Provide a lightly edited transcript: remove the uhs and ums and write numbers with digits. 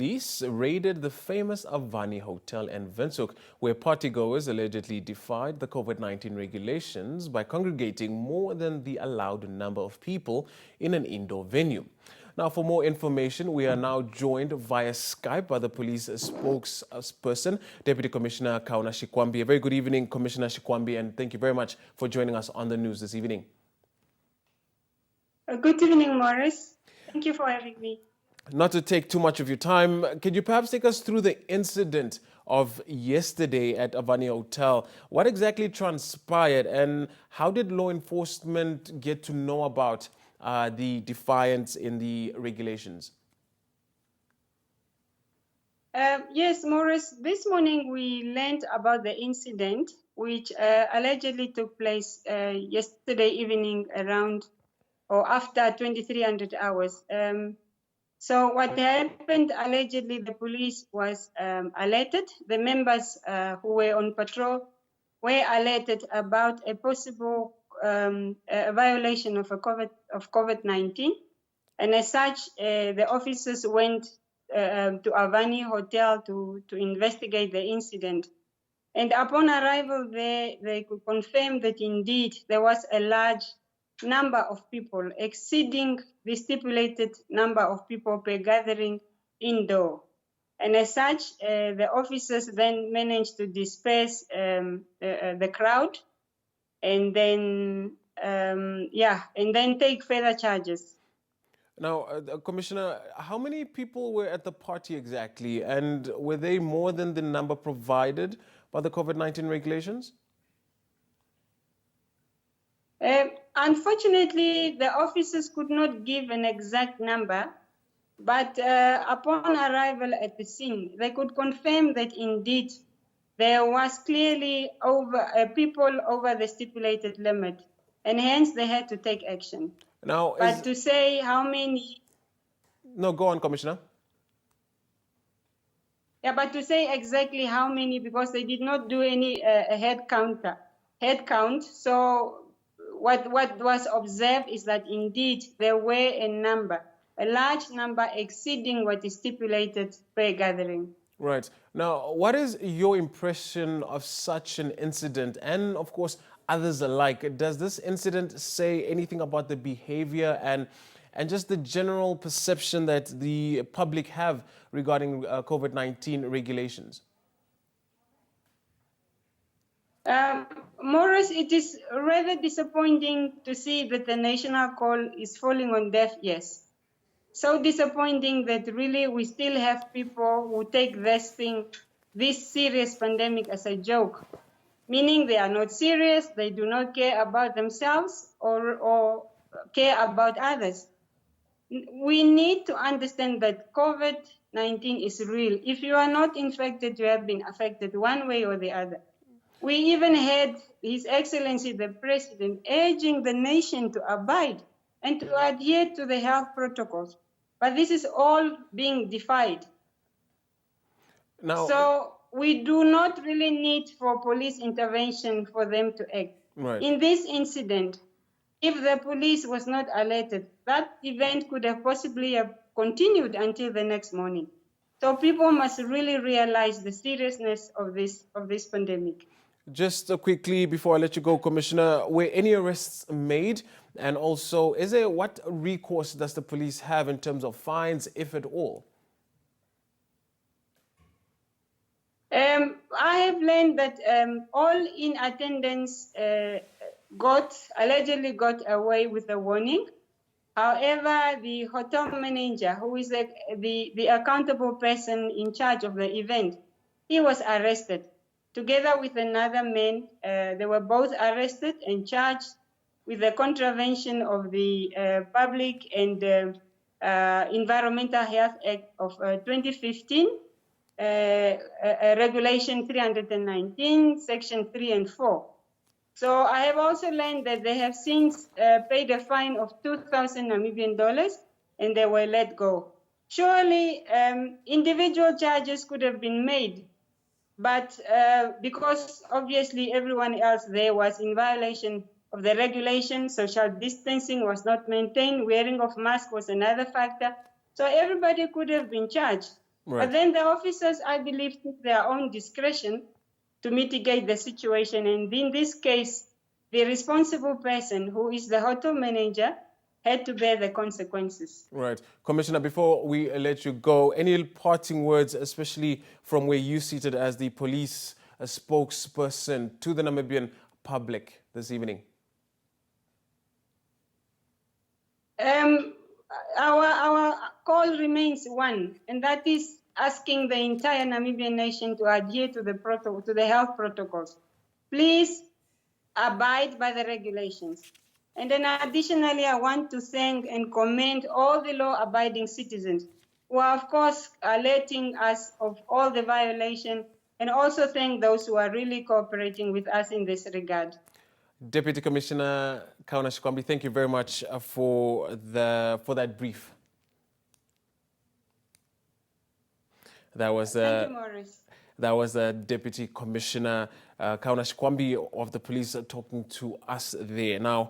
police raided the famous Avani Hotel in Windhoek, where partygoers allegedly defied the COVID-19 regulations by congregating more than the allowed number of people in an indoor venue. Now, for more information, we are now joined via Skype by the police spokesperson, Deputy Commissioner Kauna Shikwambi. A very good evening, Commissioner Shikwambi, and thank you very much for joining us on the news this evening. Good evening, Morris. Thank you for having me. Not to take too much of your time, could you perhaps take us through the incident of yesterday at Avani Hotel? What exactly transpired and how did law enforcement get to know about the defiance in the regulations? Yes, Morris, this morning we learned about the incident which allegedly took place yesterday evening around or after 2300 hours. So what happened, allegedly the police was alerted. The members who were on patrol were alerted about a possible violation of COVID-19. And as such, the officers went to Avani Hotel to investigate the incident. And upon arrival there, they could confirm that indeed there was a large number of people, exceeding the stipulated number of people per gathering indoor. And as such, the officers then managed to disperse the crowd and then, and then take further charges. Now, Commissioner, how many people were at the party exactly? And were they more than the number provided by the COVID-19 regulations? Unfortunately, the officers could not give an exact number, but upon arrival at the scene, they could confirm that indeed there was clearly people over the stipulated limit, and hence they had to take action. Now, but to say how many... No, go on, Commissioner. Yeah, but to say exactly how many, because they did not do any head count. So what was observed is that indeed there were a large number exceeding what is stipulated per gathering. Right. Now, what is your impression of such an incident and, of course, others alike? Does this incident say anything about the behavior and just the general perception that the public have regarding COVID-19 regulations? Morris, it is rather disappointing to see that the national call is falling on deaf ears. So disappointing that really we still have people who take this serious pandemic as a joke, meaning they are not serious, they do not care about themselves or care about others. We need to understand that COVID-19 is real. If you are not infected, you have been affected one way or the other. We even had His Excellency the President urging the nation to abide and to adhere to the health protocols. But this is all being defied. Now, so we do not really need for police intervention for them to act. Right. In this incident, if the police was not alerted, that event could have possibly have continued until the next morning. So people must really realize the seriousness of this pandemic. Just quickly before I let you go, Commissioner, were any arrests made? And also, what recourse does the police have in terms of fines, if at all? I have learned that all in attendance allegedly got away with a warning. However, the hotel manager, who is the accountable person in charge of the event, he was arrested. Together with another man, they were both arrested and charged with the contravention of the Public and Environmental Health Act of 2015, Regulation 319, Section 3 and 4. So I have also learned that they have since paid a fine of 2,000 Namibian dollars and they were let go. Surely individual charges could have been made, but because obviously everyone else there was in violation of the regulation, social distancing was not maintained, wearing of mask was another factor. So everybody could have been charged. Right. But then the officers, I believe, took their own discretion to mitigate the situation. And in this case, the responsible person, who is the hotel manager, had to bear the consequences. Right. Commissioner, before we let you go, any parting words, especially from where you seated as the police spokesperson to the Namibian public this evening? Our call remains one, and that is asking the entire Namibian nation to adhere to the health protocols. Please abide by the regulations. And then additionally, I want to thank and commend all the law-abiding citizens who are, of course, alerting us of all the violation, and also thank those who are really cooperating with us in this regard. Deputy Commissioner Kauna Shikwambi, thank you very much for that brief. That was Thank you, Maurice. That was Deputy Commissioner Kauna Shikwambi of the police talking to us there. Now,